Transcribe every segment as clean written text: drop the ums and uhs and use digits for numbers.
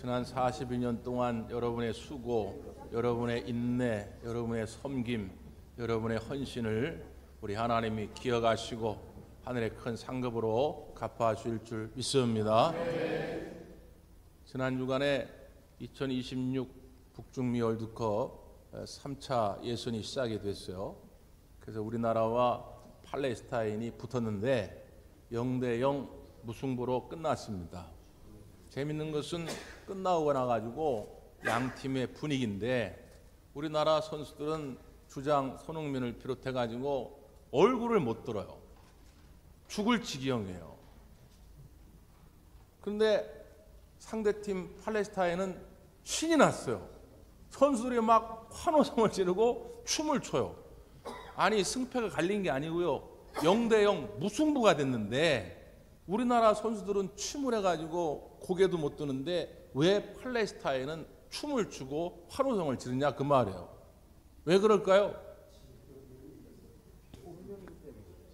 지난 42년 동안 여러분의 수고, 여러분의 인내, 여러분의 섬김, 여러분의 헌신을 우리 하나님이 기억하시고 하늘의 큰 상급으로 갚아주실 줄 믿습니다. 지난 주간에 2026 북중미 월드컵 3차 예선이 시작이 됐어요. 그래서 우리나라와 팔레스타인이 붙었는데 0대0 무승부로 끝났습니다. 재밌는 것은 끝나고 나가지고 양 팀의 분위기인데 우리나라 선수들은 주장 손흥민을 비롯해가지고 얼굴을 못 들어요. 죽을 지경이에요. 그런데 상대팀 팔레스타인은 신이 났어요. 선수들이 막 환호성을 지르고 춤을 춰요. 아니 승패가 갈린 게 아니고요. 0대0 무승부가 됐는데 우리나라 선수들은 춤을 해가지고 고개도 못 드는데 왜 팔레스타인은 춤을 추고 환호성을 지르냐 그 말이에요. 왜 그럴까요?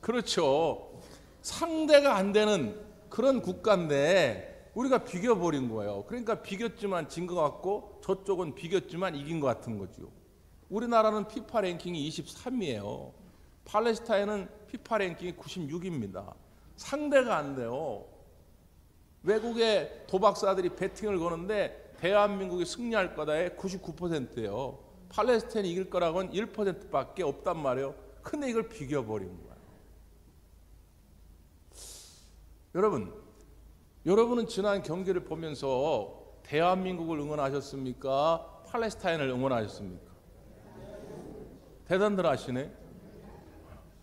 그렇죠. 상대가 안 되는 그런 국가인데 우리가 비겨버린 거예요. 그러니까 비겼지만 진 것 같고 저쪽은 비겼지만 이긴 것 같은 거죠. 우리나라는 피파 랭킹이 23위예요. 팔레스타인은 피파 랭킹이 96입니다. 상대가 안 돼요. 외국의 도박사들이 배팅을 거는데 대한민국이 승리할 거다에 99%예요. 팔레스타인이 이길 거라고는 1%밖에 없단 말이에요. 근데 이걸 비겨버린 거예요. 여러분은 지난 경기를 보면서 대한민국을 응원하셨습니까? 팔레스타인을 응원하셨습니까? 대단들 하시네.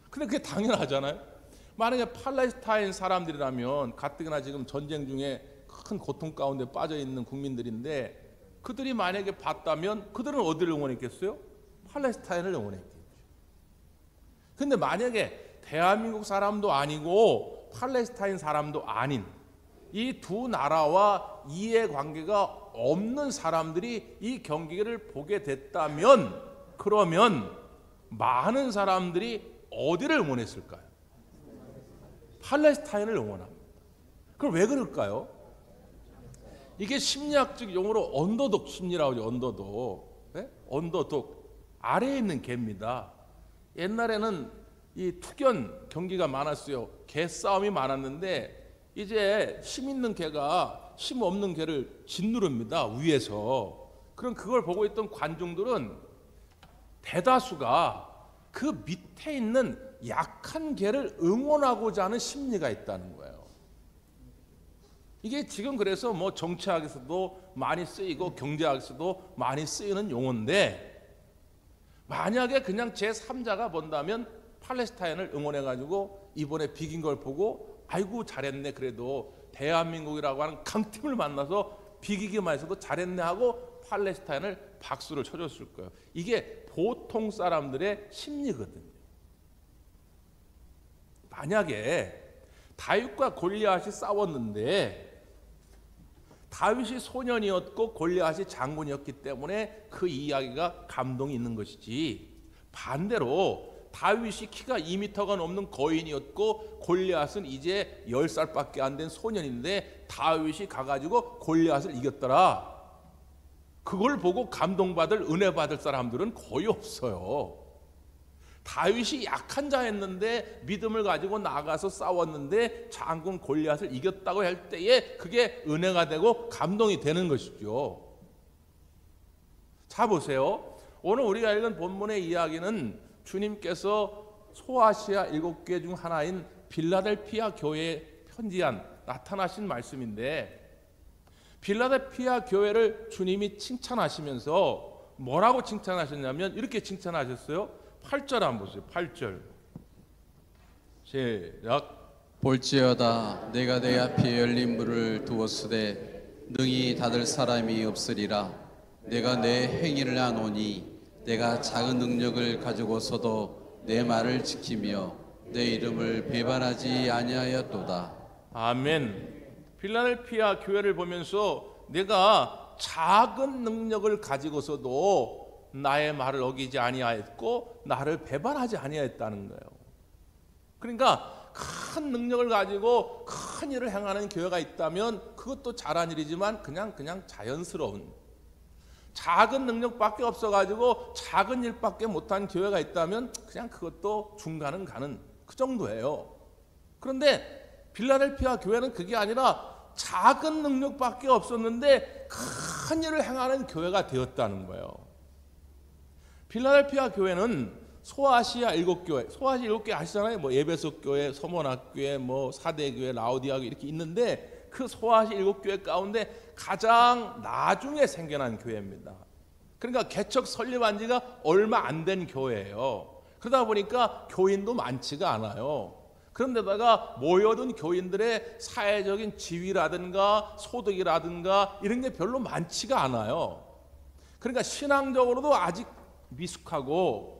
근데 그게 당연하잖아요. 만약에 팔레스타인 사람들이라면 가뜩이나 지금 전쟁 중에 큰 고통 가운데 빠져 있는 국민들인데 그들이 만약에 봤다면 그들은 어디를 응원했겠어요? 팔레스타인을 응원했겠죠. 근데 만약에 대한민국 사람도 아니고 팔레스타인 사람도 아닌 이 두 나라와 이해관계가 없는 사람들이 이 경기를 보게 됐다면 그러면 많은 사람들이 어디를 응원했을까요? 팔레스타인을 응원합니다. 그럼 왜 그럴까요? 이게 심리학적 용어로 언더독 심리라고 하죠. 언더독. 네? 언더독. 아래에 있는 개입니다. 옛날에는 이 투견 경기가 많았어요. 개 싸움이 많았는데 이제 힘 있는 개가 힘 없는 개를 짓누릅니다. 위에서. 그럼 그걸 보고 있던 관중들은 대다수가 그 밑에 있는 약한 개를 응원하고자 하는 심리가 있다는 거예요. 이게 지금 그래서 뭐 정치학에서도 많이 쓰이고 경제학에서도 많이 쓰이는 용어인데 만약에 그냥 제3자가 본다면 팔레스타인을 응원해가지고 이번에 비긴 걸 보고 아이고 잘했네 그래도 대한민국이라고 하는 강팀을 만나서 비기기만 해서도 잘했네 하고 팔레스타인을 박수를 쳐줬을 거예요. 이게 보통 사람들의 심리거든요. 만약에 다윗과 골리앗이 싸웠는데 다윗이 소년이었고 골리앗이 장군이었기 때문에 그 이야기가 감동이 있는 것이지 반대로 다윗이 키가 2m가 넘는 거인이었고 골리앗은 이제 10살밖에 안 된 소년인데 다윗이 가가지고 골리앗을 이겼더라. 그걸 보고 감동받을 은혜 받을 사람들은 거의 없어요. 다윗이 약한 자였는데 믿음을 가지고 나가서 싸웠는데 장군 골리앗을 이겼다고 할 때에 그게 은혜가 되고 감동이 되는 것이죠. 자 보세요. 오늘 우리가 읽은 본문의 이야기는 주님께서 소아시아 7개 중 하나인 빌라델피아 교회에 편지한 나타나신 말씀인데 빌라델피아 교회를 주님이 칭찬하시면서 뭐라고 칭찬하셨냐면 이렇게 칭찬하셨어요. 8절 한번 보세요. 8절 시작. 볼지어다 내가 내 앞에 열린 문을 두었으되 능히 닫을 사람이 없으리라. 내가 내 행위를 아노니 내가 작은 능력을 가지고서도 내 말을 지키며 내 이름을 배반하지 아니하였도다. 아멘. 필라델피아 교회를 보면서 내가 작은 능력을 가지고서도 나의 말을 어기지 아니하였고 나를 배반하지 아니하였다는 거예요. 그러니까 큰 능력을 가지고 큰 큰 일을 행하는 교회가 있다면 그것도 잘한 일이지만 그냥 자연스러운 작은 능력밖에 없어가지고 작은 일밖에 못한 교회가 있다면 그냥 그것도 중간은 가는 그 정도예요. 그런데 빌라델피아 교회는 그게 아니라 작은 능력밖에 없었는데 큰 일을 행하는 교회가 되었다는 거예요. 빌라델피아 교회는 소아시아 7교회, 소아시아 7교회 아시잖아요. 뭐 에베소 교회, 서머나교회, 뭐 사대교회, 라오디아 교회 이렇게 있는데 그 소아시아 7교회 가운데 가장 나중에 생겨난 교회입니다. 그러니까 개척 설립한 지가 얼마 안 된 교회예요. 그러다 보니까 교인도 많지가 않아요. 그런데다가 모여든 교인들의 사회적인 지위라든가 소득이라든가 이런 게 별로 많지가 않아요. 그러니까 신앙적으로도 아직 미숙하고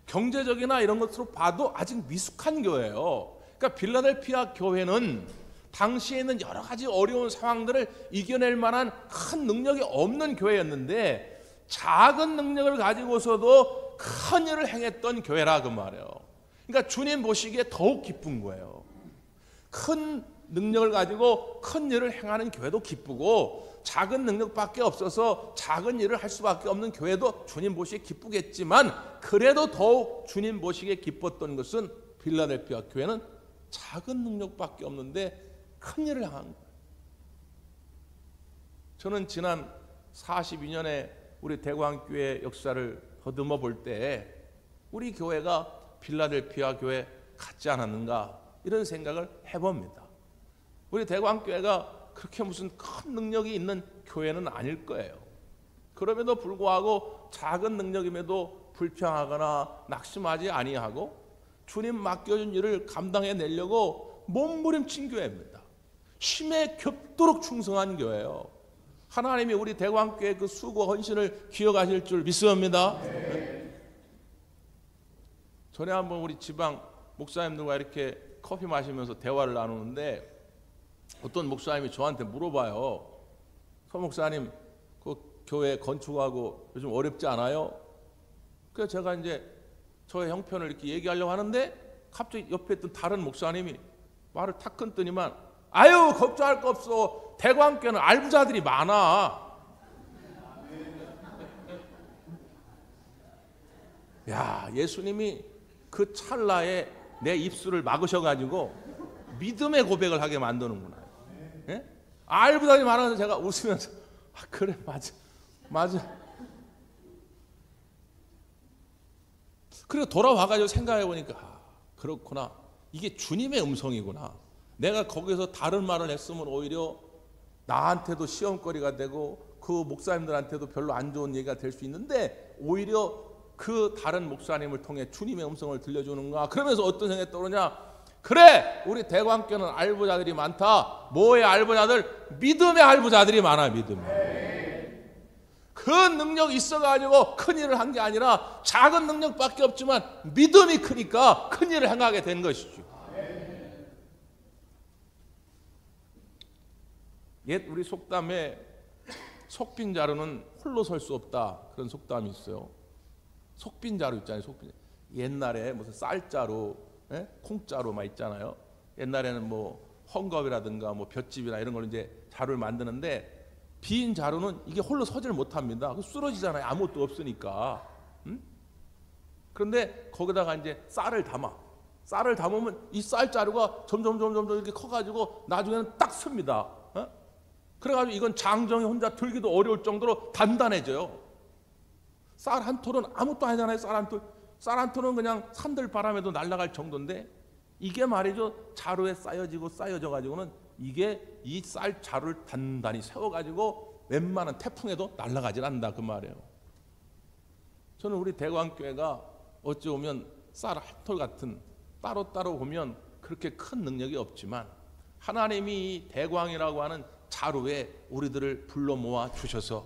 경제적이나 이런 것으로 봐도 아직 미숙한 교회예요. 그러니까 빌라델피아 교회는 당시에 있는 여러 가지 어려운 상황들을 이겨낼 만한 큰 능력이 없는 교회였는데 작은 능력을 가지고서도 큰 일을 행했던 교회라 그 말이에요. 그러니까 주님 보시기에 더욱 기쁜 거예요. 큰 능력을 가지고 큰 일을 행하는 교회도 기쁘고 작은 능력밖에 없어서 작은 일을 할 수밖에 없는 교회도 주님 보시기에 기쁘겠지만 그래도 더욱 주님 보시기에 기뻤던 것은 빌라델피아 교회는 작은 능력밖에 없는데 큰 일을 향한 거예요. 저는 지난 42년의 우리 대광교회 역사를 더듬어 볼 때 우리 교회가 빌라델피아 교회 같지 않았는가 이런 생각을 해봅니다. 우리 대광교회가 그렇게 무슨 큰 능력이 있는 교회는 아닐 거예요. 그럼에도 불구하고 작은 능력임에도 불평하거나 낙심하지 아니하고 주님 맡겨준 일을 감당해내려고 몸부림친 교회입니다. 힘에 겹도록 충성한 교회예요. 하나님이 우리 대광교회 그 수고 헌신을 기억하실 줄 믿습니다. 네. 전에 한번 우리 지방 목사님들과 이렇게 커피 마시면서 대화를 나누는데 어떤 목사님이 저한테 물어봐요. 서 목사님 그 교회 건축하고 요즘 어렵지 않아요? 그래서 제가 이제 저의 형편을 이렇게 얘기하려고 하는데 갑자기 옆에 있던 다른 목사님이 말을 탁 끊더니만 아유 걱정할 거 없어. 대광교회는 알부자들이 많아. 야, 예수님이 그 찰나에 내 입술을 막으셔가지고 믿음의 고백을 하게 만드는구나. 예? 알부자들이 많아서 제가 웃으면서 아, 그래 맞아. 그리고 돌아와가지고 생각해보니까 아, 그렇구나. 이게 주님의 음성이구나. 내가 거기서 다른 말을 했으면 오히려 나한테도 시험거리가 되고 그 목사님들한테도 별로 안 좋은 얘기가 될 수 있는데 오히려 그 다른 목사님을 통해 주님의 음성을 들려주는가. 그러면서 어떤 생각이 떠오르냐. 그래 우리 대광교회는 알부자들이 많다. 뭐의 알부자들? 믿음의 알부자들이 많아. 믿음의. 그 능력이 있어가지고 큰 일을 한 게 아니라 작은 능력밖에 없지만 믿음이 크니까 큰 일을 행하게 된 것이죠. 옛 우리 속담에 속빈 자루는 홀로 설 수 없다 그런 속담이 있어요. 속빈 자루 있잖아요. 속빈. 옛날에 무슨 쌀자루, 콩자루 막 있잖아요. 옛날에는 뭐 헝겊이라든가 뭐 볏짚이나 이런 걸 이제 자루를 만드는데 빈 자루는 이게 홀로 서지를 못합니다. 쓰러지잖아요. 아무것도 없으니까. 그런데 거기다가 이제 쌀을 담으면 이 쌀자루가 점점 이렇게 커가지고 나중에는 딱 씁니다. 그래가지고 이건 장정이 혼자 들기도 어려울 정도로 단단해져요. 쌀 한 톨은 아무것도 아니잖아요. 쌀 한 톨은 그냥 산들 바람에도 날아갈 정도인데 이게 말이죠. 자루에 쌓여져 가지고는 이게 이 쌀 자루를 단단히 세워가지고 웬만한 태풍에도 날아가질 않는다 그 말이에요. 저는 우리 대광교회가 어찌 보면 쌀 한 톨 같은 따로 보면 그렇게 큰 능력이 없지만 하나님이 이 대광이라고 하는 자루에 우리들을 불러 모아 주셔서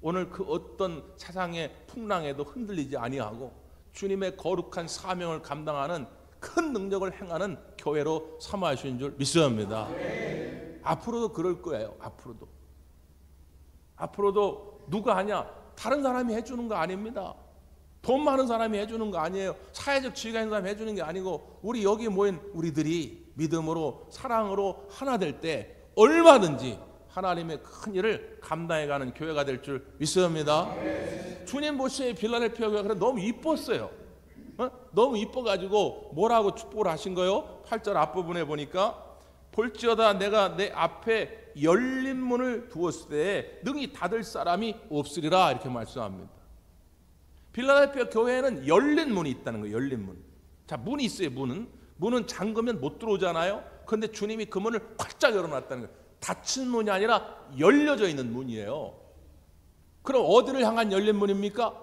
오늘 그 어떤 세상의 풍랑에도 흔들리지 아니하고 주님의 거룩한 사명을 감당하는 큰 능력을 행하는 교회로 삼아 주신 줄 믿습니다. 앞으로도 그럴 거예요. 앞으로도 누가 하냐? 다른 사람이 해주는 거 아닙니다. 돈 많은 사람이 해주는 거 아니에요. 사회적 지위가 있는 사람이 해주는 게 아니고 우리 여기 모인 우리들이 믿음으로 사랑으로 하나 될 때 얼마든지 하나님의 큰 일을 감당해가는 교회가 될 줄 믿습니다. 주님 보시기에 빌라델피아 교회가 너무 이뻤어요. 너무 이뻐가지고 뭐라고 축복을 하신 거요? 8절 앞부분에 보니까 볼지어다 내가 내 앞에 열린 문을 두었을 때 능히 닫을 사람이 없으리라 이렇게 말씀합니다. 빌라델피아 교회에는 열린 문이 있다는 거예요. 열린 문. 자, 문이 있어요. 문은 잠그면 못 들어오잖아요. 그런데 주님이 그 문을 활짝 열어놨다는 거예요. 닫힌 문이 아니라 열려져 있는 문이에요. 그럼 어디를 향한 열린 문입니까?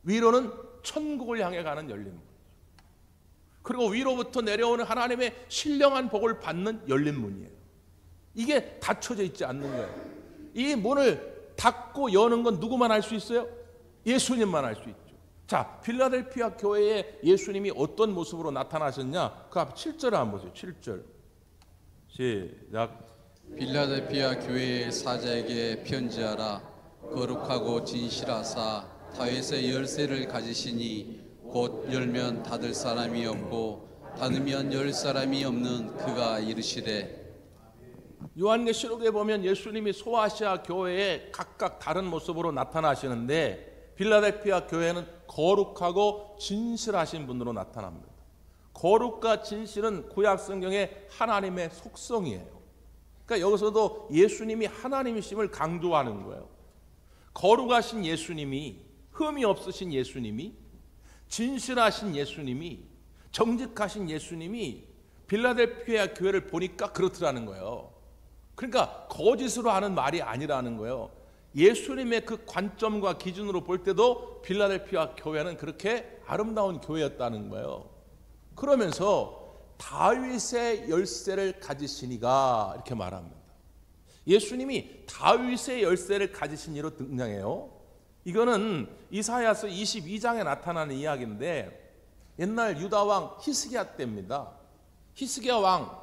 위로는 천국을 향해 가는 열린 문. 그리고 위로부터 내려오는 하나님의 신령한 복을 받는 열린 문이에요. 이게 닫혀져 있지 않는 거예요. 이 문을 닫고 여는 건 누구만 할 수 있어요? 예수님만 할 수 있죠. 자, 필라델피아 교회에 예수님이 어떤 모습으로 나타나셨냐? 그 앞 7절을 한번 보세요. 7절 시작. 빌라델피아 교회의 사자에게 편지하라. 거룩하고 진실하사 다윗의 열쇠를 가지시니 곧 열면 닫을 사람이 없고 닫으면 열 사람이 없는 그가 이르시되. 요한계시록에 보면 예수님이 소아시아 교회에 각각 다른 모습으로 나타나시는데 빌라델피아 교회는 거룩하고 진실하신 분으로 나타납니다. 거룩과 진실은 구약 성경의 하나님의 속성이에요. 그러니까 여기서도 예수님이 하나님이심을 강조하는 거예요. 거룩하신 예수님이, 흠이 없으신 예수님이, 진실하신 예수님이, 정직하신 예수님이 빌라델피아 교회를 보니까 그렇더라는 거예요. 그러니까 거짓으로 하는 말이 아니라는 거예요. 예수님의 그 관점과 기준으로 볼 때도 빌라델피아 교회는 그렇게 아름다운 교회였다는 거예요. 그러면서 다윗의 열쇠를 가지시니가 이렇게 말합니다. 예수님이 다윗의 열쇠를 가지신 이로 등장해요. 이거는 이사야서 22장에 나타나는 이야기인데 옛날 유다 왕 히스기야 때입니다. 히스기야 왕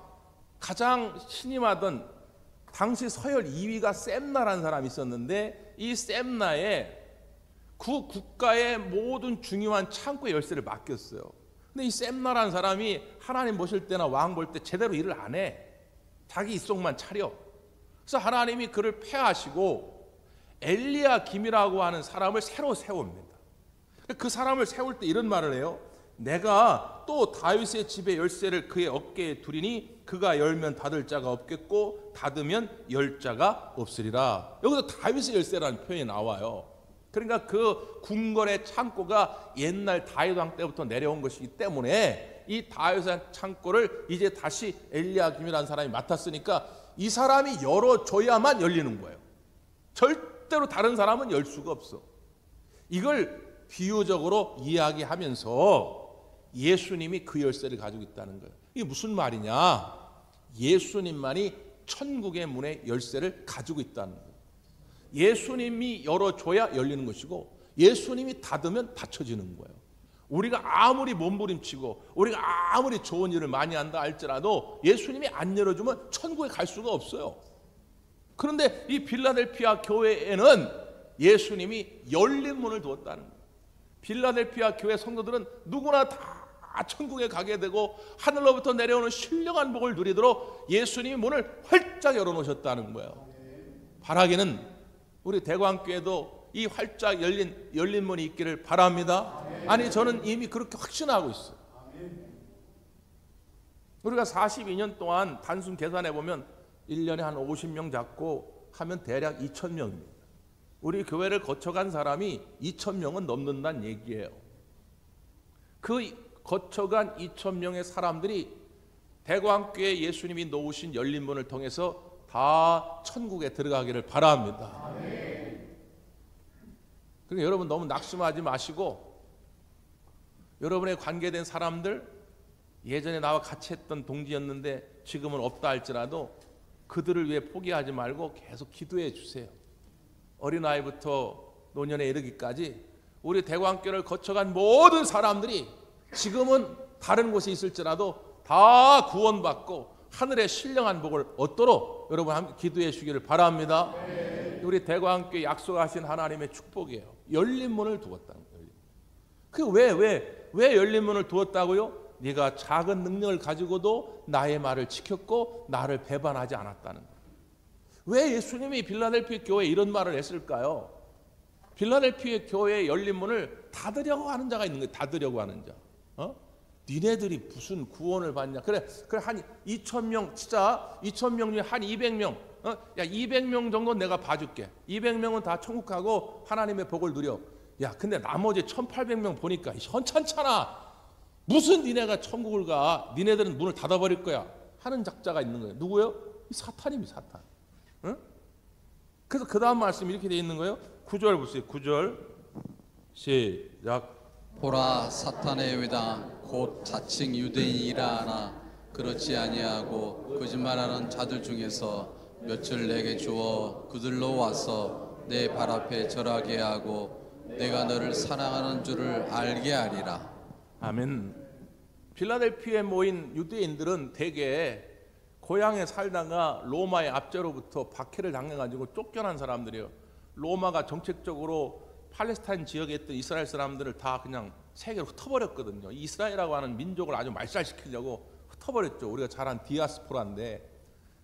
가장 신임하던 당시 서열 2위가 셈나라는 사람이 있었는데 이 셈나에 그 국가의 모든 중요한 창고의 열쇠를 맡겼어요. 근데 이 셈나라는 사람이 하나님 보실 때나 왕 볼 때 제대로 일을 안 해. 자기 입속만 차려. 그래서 하나님이 그를 폐하시고 엘리야김이라고 하는 사람을 새로 세웁니다. 그 사람을 세울 때 이런 말을 해요. 내가 또 다윗의 집의 열쇠를 그의 어깨에 두리니 그가 열면 닫을 자가 없겠고 닫으면 열 자가 없으리라. 여기서 다윗의 열쇠라는 표현이 나와요. 그러니까 그 궁궐의 창고가 옛날 다윗 왕 때부터 내려온 것이기 때문에 이 다윗의 창고를 이제 다시 엘리야김이라는 사람이 맡았으니까 이 사람이 열어줘야만 열리는 거예요. 절대로 다른 사람은 열 수가 없어. 이걸 비유적으로 이야기하면서 예수님이 그 열쇠를 가지고 있다는 거예요. 이게 무슨 말이냐? 예수님만이 천국의 문의 열쇠를 가지고 있다는 거예요. 예수님이 열어줘야 열리는 것이고 예수님이 닫으면 닫혀지는 거예요. 우리가 아무리 몸부림치고 우리가 아무리 좋은 일을 많이 한다 할지라도 예수님이 안 열어주면 천국에 갈 수가 없어요. 그런데 이 빌라델피아 교회에는 예수님이 열린 문을 두었다는 거예요. 빌라델피아 교회 성도들은 누구나 다 천국에 가게 되고 하늘로부터 내려오는 신령한 복을 누리도록 예수님이 문을 활짝 열어놓으셨다는 거예요. 바라기는 우리 대광교회도 이 활짝 열린 문이 있기를 바랍니다. 아니 저는 이미 그렇게 확신하고 있어요. 우리가 42년 동안 단순 계산해 보면 1년에 한 50명 잡고 하면 대략 2,000명입니다. 우리 교회를 거쳐간 사람이 2,000명은 넘는다는 얘기예요. 그 거쳐간 2,000명의 사람들이 대광교회 예수님이 놓으신 열린 문을 통해서 다 천국에 들어가기를 바랍니다. 그러니까 여러분 너무 낙심하지 마시고 여러분의 관계된 사람들 예전에 나와 같이 했던 동지였는데 지금은 없다 할지라도 그들을 위해 포기하지 말고 계속 기도해 주세요. 어린아이부터 노년에 이르기까지 우리 대광교회를 거쳐간 모든 사람들이 지금은 다른 곳에 있을지라도 다 구원받고 하늘의 신령한 복을 얻도록 여러분 함께 기도해 주기를 바랍니다. 우리 대광교회 약속하신 하나님의 축복이에요. 열린 문을 두었다는 거예요. 그 왜 열린 문을 두었다고요? 네가 작은 능력을 가지고도 나의 말을 지켰고 나를 배반하지 않았다는 거예요. 왜 예수님이 빌라델피아 교회에 이런 말을 했을까요? 빌라델피아 교회의 열린 문을 닫으려고 하는 자가 있는 거예요. 닫으려고 하는 자. 니네들이 무슨 구원을 받냐? 그래 한 2,000명, 진짜 2,000명 중에 한 200명, 야 200명 정도는 내가 봐줄게. 200명은 다 천국 가고 하나님의 복을 누려. 야 근데 나머지 1,800명 보니까 현찮잖아. 무슨 니네가 천국을 가? 니네들은 문을 닫아버릴 거야. 하는 작자가 있는 거예요. 누구요? 이 사탄입니다. 사탄. 응? 그래서 그 다음 말씀이 이렇게 되어 있는 거예요. 9절 보세요. 9절 시작. 보라, 사탄의 회당 곧 자칭 유대인이라 하나 그렇지 아니하고 거짓말하는 자들 중에서 몇을 내게 주어 그들로 와서 내 발 앞에 절하게 하고 내가 너를 사랑하는 줄을 알게 하리라. 아멘. 필라델피아에 모인 유대인들은 대개 고향에 살다가 로마의 압제로부터 박해를 당해가지고 쫓겨난 사람들이에요. 로마가 정책적으로 팔레스타인 지역에 있던 이스라엘 사람들을 다 그냥 세계로 흩어버렸거든요. 이스라엘이라고 하는 민족을 아주 말살시키려고 흩어버렸죠. 우리가 잘 아는 디아스포라인데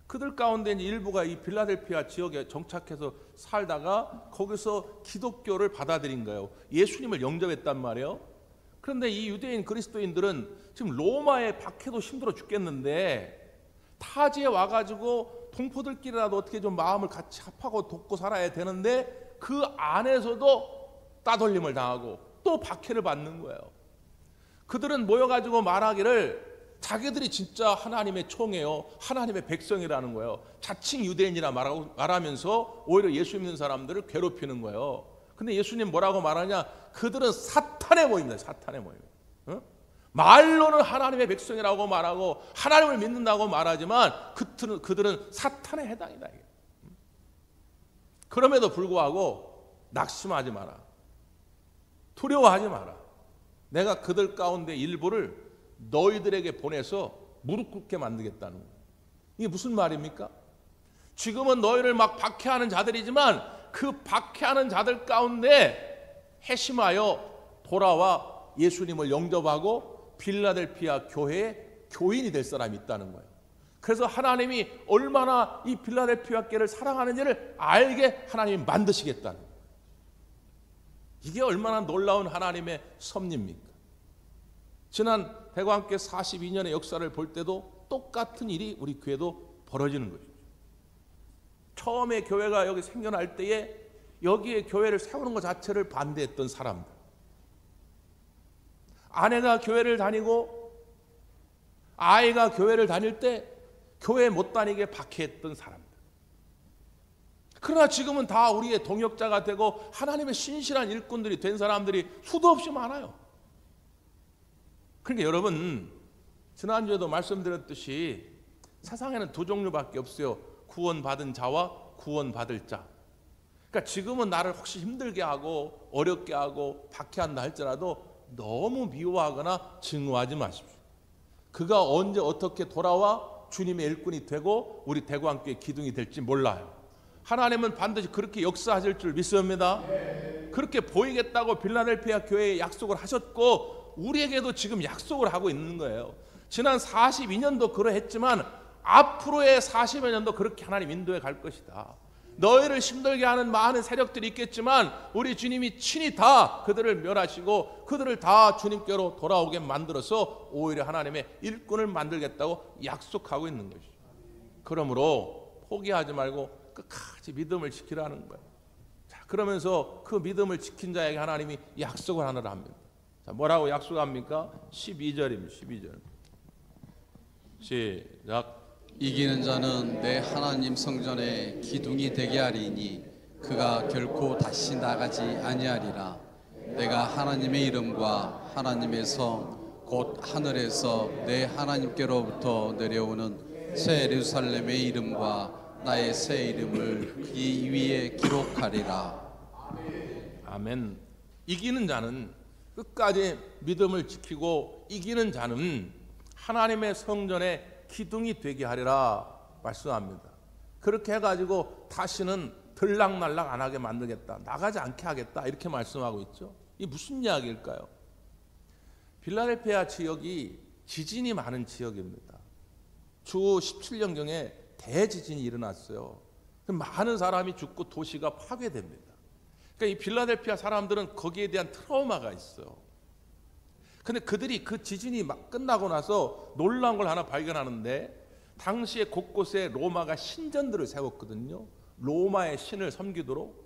그들 가운데 이제 일부가 이 필라델피아 지역에 정착해서 살다가 거기서 기독교를 받아들인 거예요. 예수님을 영접했단 말이에요. 그런데 이 유대인 그리스도인들은 지금 로마의 박해도 힘들어 죽겠는데 타지에 와가지고 동포들끼리라도 어떻게 좀 마음을 같이 합하고 돕고 살아야 되는데 그 안에서도 따돌림을 당하고 또 박해를 받는 거예요. 그들은 모여가지고 말하기를 자기들이 진짜 하나님의 총이에요. 하나님의 백성이라는 거예요. 자칭 유대인이라 말하면서 오히려 예수 믿는 사람들을 괴롭히는 거예요. 근데 예수님 뭐라고 말하냐? 그들은 사탄의 모임이다. 사탄의 모임. 말로는 하나님의 백성이라고 말하고 하나님을 믿는다고 말하지만 그들은 사탄에 해당이다. 그럼에도 불구하고 낙심하지 마라. 두려워하지 마라. 내가 그들 가운데 일부를 너희들에게 보내서 무릎 꿇게 만들겠다는 거예요. 이게 무슨 말입니까? 지금은 너희를 막 박해하는 자들이지만 그 박해하는 자들 가운데 회심하여 돌아와 예수님을 영접하고 빌라델피아 교회의 교인이 될 사람이 있다는 거예요. 그래서 하나님이 얼마나 이 빌라델피아 교회를 사랑하는지를 알게 하나님이 만드시겠다는 거예요. 이게 얼마나 놀라운 하나님의 섭리입니까? 지난 대관교회 42년의 역사를 볼 때도 똑같은 일이 우리 교회도 벌어지는 것이죠. 처음에 교회가 여기 생겨날 때에 여기에 교회를 세우는 것 자체를 반대했던 사람들, 아내가 교회를 다니고 아이가 교회를 다닐 때 교회 못 다니게 박해했던 사람들. 그러나 지금은 다 우리의 동역자가 되고 하나님의 신실한 일꾼들이 된 사람들이 수도 없이 많아요. 그러니까 여러분, 지난주에도 말씀드렸듯이 세상에는 두 종류밖에 없어요. 구원받은 자와 구원받을 자. 그러니까 지금은 나를 혹시 힘들게 하고 어렵게 하고 박해한다 할지라도 너무 미워하거나 증오하지 마십시오. 그가 언제 어떻게 돌아와 주님의 일꾼이 되고 우리 대구함교회 기둥이 될지 몰라요. 하나님은 반드시 그렇게 역사하실 줄 믿습니다. 그렇게 보이겠다고 빌라델피아 교회에 약속을 하셨고 우리에게도 지금 약속을 하고 있는 거예요. 지난 42년도 그러했지만 앞으로의 40여 년도 그렇게 하나님 인도해 갈 것이다. 너희를 힘들게 하는 많은 세력들이 있겠지만 우리 주님이 친히 다 그들을 멸하시고 그들을 다 주님께로 돌아오게 만들어서 오히려 하나님의 일꾼을 만들겠다고 약속하고 있는 것이죠. 그러므로 포기하지 말고 끝까지 믿음을 지키라는 거예요. 자, 그러면서 그 믿음을 지킨 자에게 하나님이 약속을 하느라 합니다. 자, 뭐라고 약속합니까? 12절입니다. 12절. 시작. 이기는 자는 내 하나님 성전에 기둥이 되게 하리니 그가 결코 다시 나가지 아니하리라. 내가 하나님의 이름과 하나님의 성 곧 하늘에서 내 하나님께로부터 내려오는 새 예루살렘의 이름과 나의 새 이름을 이 위에 기록하리라. 아멘. 이기는 자는 끝까지 믿음을 지키고 이기는 자는 하나님의 성전에 기둥이 되게 하리라 말씀합니다. 그렇게 해가지고 다시는 들락날락 안 하게 만들겠다, 나가지 않게 하겠다 이렇게 말씀하고 있죠. 이게 무슨 이야기일까요? 빌라델피아 지역이 지진이 많은 지역입니다. 주 17년경에 대지진이 일어났어요. 많은 사람이 죽고 도시가 파괴됩니다. 그러니까 이 필라델피아 사람들은 거기에 대한 트라우마가 있어요. 근데 그들이 그 지진이 막 끝나고 나서 놀라운 걸 하나 발견하는데, 당시에 곳곳에 로마가 신전들을 세웠거든요. 로마의 신을 섬기도록.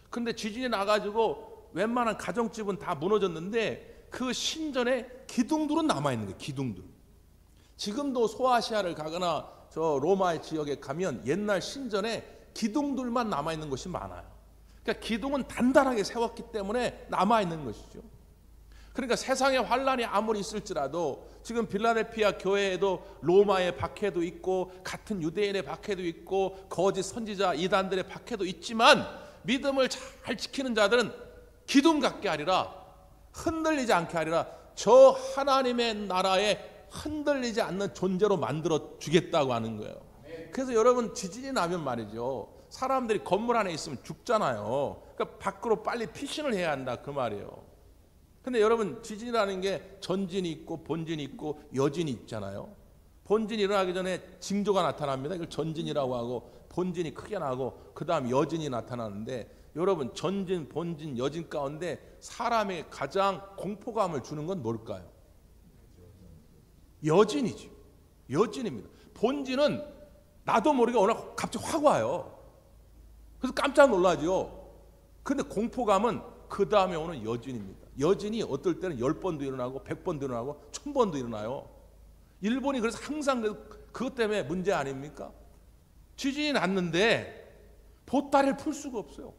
근데 지진이 나가지고 웬만한 가정집은 다 무너졌는데 그 신전에 기둥들은 남아있는 거예요. 기둥들. 지금도 소아시아를 가거나 저 로마의 지역에 가면 옛날 신전에 기둥들만 남아있는 곳이 많아요. 그러니까 기둥은 단단하게 세웠기 때문에 남아있는 것이죠. 그러니까 세상에 환란이 아무리 있을지라도 지금 필라델피아 교회에도 로마의 박해도 있고 같은 유대인의 박해도 있고 거짓 선지자 이단들의 박해도 있지만, 믿음을 잘 지키는 자들은 기둥 같게 하리라, 흔들리지 않게 하리라, 저 하나님의 나라에 흔들리지 않는 존재로 만들어 주겠다고 하는 거예요. 그래서 여러분, 지진이 나면 말이죠, 사람들이 건물 안에 있으면 죽잖아요. 그러니까 밖으로 빨리 피신을 해야 한다 그 말이에요. 근데 여러분, 지진이라는 게 전진이 있고 본진이 있고 여진이 있잖아요. 본진이 일어나기 전에 징조가 나타납니다. 이걸 전진이라고 하고, 본진이 크게 나고 그 다음 여진이 나타나는데, 여러분, 전진, 본진, 여진 가운데 사람에게 가장 공포감을 주는 건 뭘까요? 여진이죠. 여진입니다. 본진은 나도 모르게 오늘 갑자기 확 와요. 그래서 깜짝 놀라죠. 근데 공포감은 그 다음에 오는 여진입니다. 여진이 어떨 때는 10번도 일어나고 100번도 일어나고 1000번도 일어나요. 일본이 그래서 항상 그것 때문에 문제 아닙니까? 지진이 났는데 보따리를 풀 수가 없어요.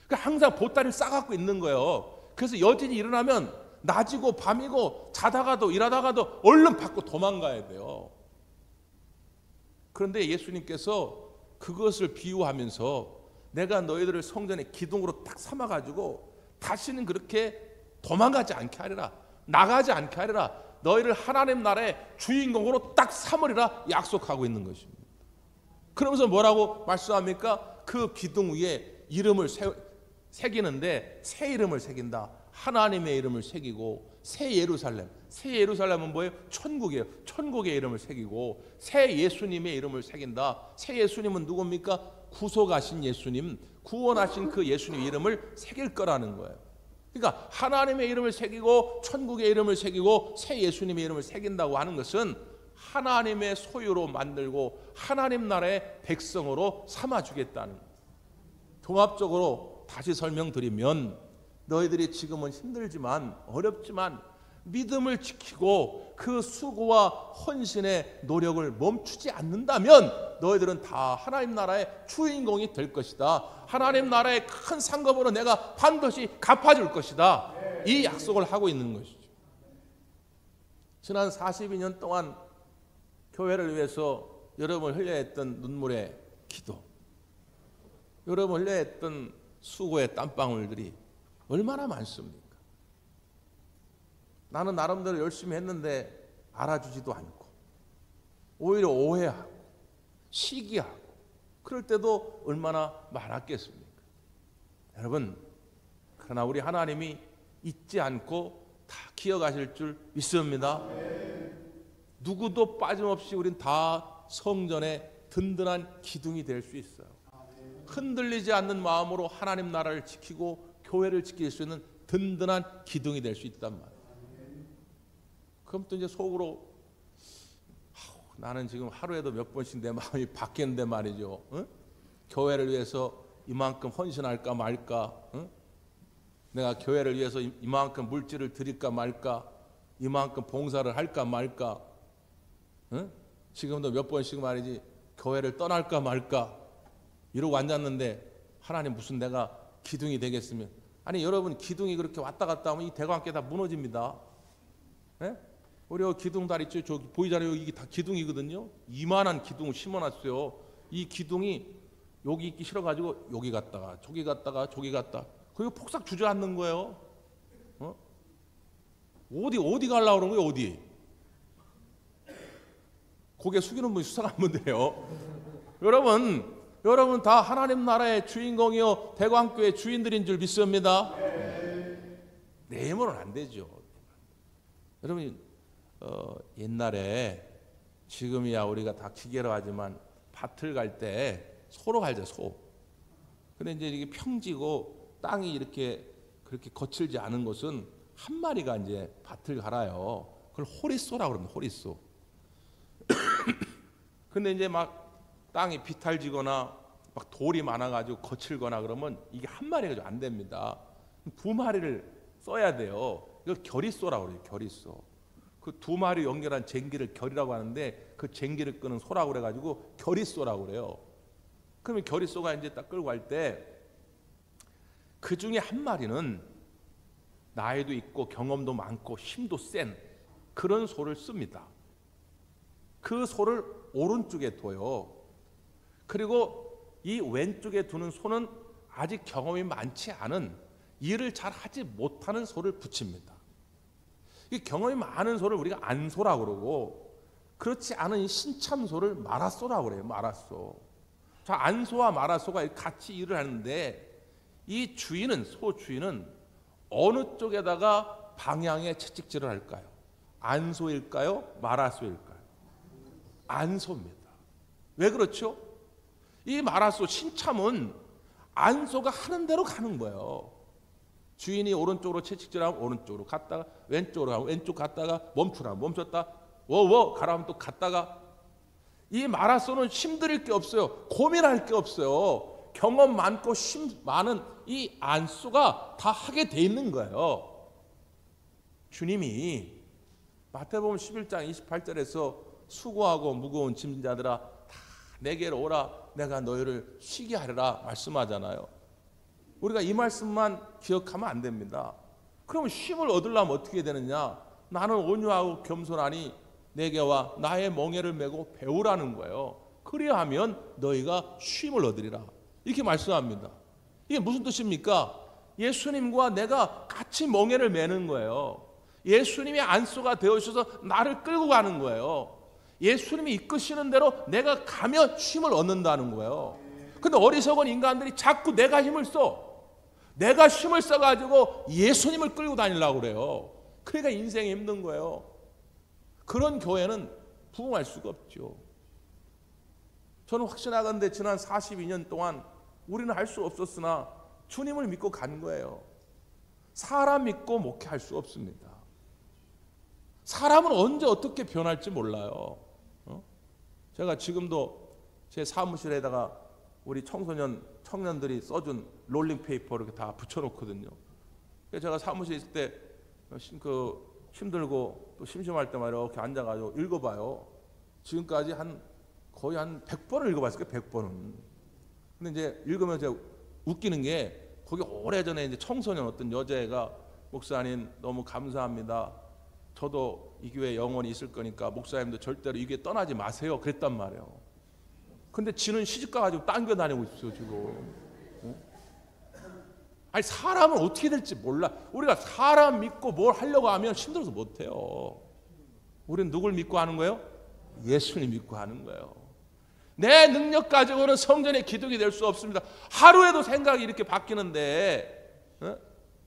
그러니까 항상 보따리를 싸갖고 있는 거예요. 그래서 여진이 일어나면 낮이고 밤이고 자다가도 일하다가도 얼른 밖으로 도망가야 돼요. 그런데 예수님께서 그것을 비유하면서 내가 너희들을 성전의 기둥으로 딱 삼아가지고 다시는 그렇게 도망가지 않게 하리라, 나가지 않게 하리라, 너희를 하나님 나라의 주인공으로 딱 삼으리라 약속하고 있는 것입니다. 그러면서 뭐라고 말씀합니까? 그 기둥 위에 이름을 새기는데 새 이름을 새긴다. 하나님의 이름을 새기고, 새 예루살렘. 새 예루살렘은 뭐예요? 천국이에요. 천국의 이름을 새기고 새 예수님의 이름을 새긴다. 새 예수님은 누굽니까? 구속하신 예수님, 구원하신 그 예수님 이름을 새길 거라는 거예요. 그러니까 하나님의 이름을 새기고 천국의 이름을 새기고 새 예수님의 이름을 새긴다고 하는 것은 하나님의 소유로 만들고 하나님 나라의 백성으로 삼아주겠다는 거예요. 종합적으로 다시 설명드리면, 너희들이 지금은 힘들지만 어렵지만 믿음을 지키고 그 수고와 헌신의 노력을 멈추지 않는다면 너희들은 다 하나님 나라의 주인공이 될 것이다. 하나님 나라의 큰 상급으로 내가 반드시 갚아줄 것이다. 이 약속을 하고 있는 것이죠. 지난 42년 동안 교회를 위해서 여러분 흘려했던 눈물의 기도, 여러분 흘려했던 수고의 땀방울들이 얼마나 많습니까? 나는 나름대로 열심히 했는데 알아주지도 않고 오히려 오해하고 시기하고 그럴 때도 얼마나 많았겠습니까? 여러분, 그러나 우리 하나님이 잊지 않고 다 기억하실 줄 믿습니다. 누구도 빠짐없이 우린 다 성전의 든든한 기둥이 될 수 있어요. 흔들리지 않는 마음으로 하나님 나라를 지키고 교회를 지킬 수 있는 든든한 기둥이 될 수 있단 말이에요. 그럼 또 이제 속으로 나는 지금 하루에도 몇 번씩 내 마음이 바뀌는데 말이죠. 응? 교회를 위해서 이만큼 헌신할까 말까? 응? 내가 교회를 위해서 이만큼 물질을 드릴까 말까? 이만큼 봉사를 할까 말까? 응? 지금도 몇 번씩 말이지 교회를 떠날까 말까? 이러고 앉았는데 하나님 무슨 내가 기둥이 되겠으면, 아니 여러분, 기둥이 그렇게 왔다 갔다 하면 이 대관계 다 무너집니다. 네? 우리 기둥 다리 있죠? 저기 보이잖아요. 이게 다 기둥이거든요. 이만한 기둥을 심어놨어요. 이 기둥이 여기 있기 싫어가지고 여기 갔다가 저기 갔다가 저기 갔다. 그리고 폭삭 주저앉는 거예요. 어디 가려고 그러는 거예요? 어디? 고개 숙이는 분이 수상한 분들이에요. 여러분 다 하나님 나라의 주인공이요 대광교회 주인들인 줄 믿습니다. 내 힘으로는 안 되죠. 여러분, 옛날에 지금이야 우리가 다 기계로 하지만 밭을 갈 때 소로 갈죠, 소. 근데 이제 이게 평지고 땅이 이렇게 그렇게 거칠지 않은 곳은 한 마리가 이제 밭을 갈아요. 그걸 호리쏘라고 그럽니다. 호리쏘. 근데 이제 막 땅이 비탈지거나 막 돌이 많아가지고 거칠거나 그러면 이게 한 마리가 좀 안 됩니다. 두 마리를 써야 돼요. 이걸 결이쏘라고 그래요. 결이쏘. 그 두 마리 연결한 쟁기를 결이라고 하는데 그 쟁기를 끄는 소라고 그래가지고 결이쏘라고 그래요. 그러면 결이쏘가 이제 딱 끌고 갈 때 그 중에 한 마리는 나이도 있고 경험도 많고 힘도 센 그런 소를 씁니다. 그 소를 오른쪽에 둬요. 그리고 이 왼쪽에 두는 소는 아직 경험이 많지 않은 일을 잘 하지 못하는 소를 붙입니다. 이 경험이 많은 소를 우리가 안소라고 그러고 그렇지 않은 이 신참소를 마라소라고 그래요. 마라소. 자, 안소와 마라소가 같이 일을 하는데 이 주인은 소 주인은 어느 쪽에다가 방향의 채찍질을 할까요? 안소일까요? 마라소일까요? 안소입니다. 왜 그렇죠? 이 마라소 신참은 안소가 하는 대로 가는 거예요. 주인이 오른쪽으로 채찍질하면 오른쪽으로 갔다가 왼쪽으로 가면 왼쪽 갔다가 멈추라 멈췄다 워워 가라면 또 갔다가 이 마라소는 힘들일 게 없어요. 고민할 게 없어요. 경험 많고 힘 많은 이 안소가 다 하게 돼 있는 거예요. 주님이 마태복음 11장 28절에서 수고하고 무거운 짐진 자들아 다 내게로 오라 내가 너희를 쉬게 하리라 말씀하잖아요. 우리가 이 말씀만 기억하면 안 됩니다. 그러면 쉼을 얻으려면 어떻게 되느냐? 나는 온유하고 겸손하니 내게 와 나의 멍에를 메고 배우라는 거예요. 그리하면 너희가 쉼을 얻으리라. 이렇게 말씀합니다. 이게 무슨 뜻입니까? 예수님과 내가 같이 멍에를 메는 거예요. 예수님이 안소가 되어주셔서 나를 끌고 가는 거예요. 예수님이 이끄시는 대로 내가 가면 쉼을 얻는다는 거예요. 근데 어리석은 인간들이 자꾸 내가 힘을 써. 내가 힘을 써가지고 예수님을 끌고 다니려고 그래요. 그러니까 인생이 힘든 거예요. 그런 교회는 부흥할 수가 없죠. 저는 확신하건대 지난 42년 동안 우리는 할 수 없었으나 주님을 믿고 간 거예요. 사람 믿고 목회할 수 없습니다. 사람은 언제 어떻게 변할지 몰라요. 제가 지금도 제 사무실에다가 우리 청년들이 써준 롤링페이퍼 이렇게 다 붙여놓거든요. 그래서 제가 사무실에 있을 때 힘들고 또 심심할 때마다 이렇게 앉아가지고 읽어봐요. 지금까지 거의 한 100번을 읽어봤을 거예요. 100번은. 근데 이제 읽으면서 웃기는 게 거기 오래전에 이제 청소년 어떤 여자애가 목사님 너무 감사합니다. 저도 이 교회에 영원히 있을 거니까 목사님도 절대로 이 교회 떠나지 마세요. 그랬단 말이에요. 근데 지는 시집 가가지고 딴 교 다니고 있어요 지금. 아니 사람은 어떻게 될지 몰라. 우리가 사람 믿고 뭘 하려고 하면 힘들어서 못해요. 우리는 누굴 믿고 하는 거예요? 예수님 믿고 하는 거예요. 내 능력 가지고는 성전의 기둥이 될 수 없습니다. 하루에도 생각이 이렇게 바뀌는데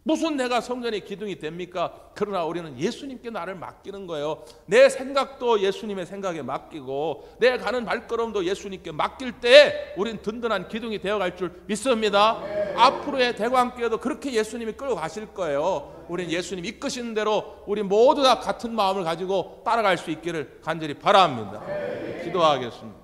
무슨 내가 성전의 기둥이 됩니까? 그러나 우리는 예수님께 나를 맡기는 거예요. 내 생각도 예수님의 생각에 맡기고 내 가는 발걸음도 예수님께 맡길 때 우리는 든든한 기둥이 되어갈 줄 믿습니다. 앞으로의 대광교회도 그렇게 예수님이 끌고 가실 거예요. 우리는 예수님 이끄시는 대로 우리 모두 다 같은 마음을 가지고 따라갈 수 있기를 간절히 바랍니다. 기도하겠습니다.